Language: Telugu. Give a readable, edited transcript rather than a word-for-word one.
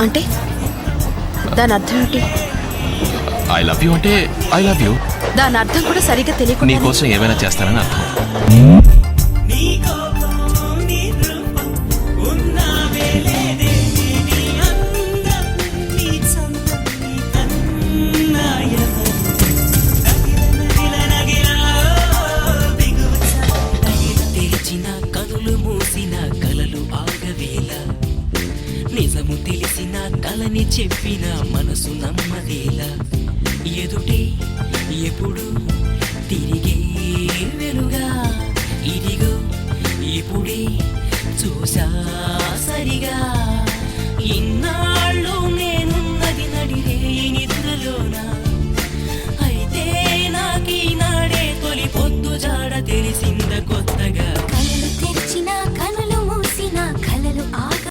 అంటే దాని అర్థం ఏంటి? ఐ లవ్ యూ అంటే ఐ లవ్ యూ. దాని అర్థం కూడా సరిగ్గా తెలియకుండా నీకోసం ఏమైనా చేస్తానని అర్థం. నిజము తెలిసిన కలని చెప్పిన మనసు నమ్మదేలా ఎదుటే ఎప్పుడు తిరిగే వెలుగా ఇదిగో ఇప్పుడే చూసా సరిగా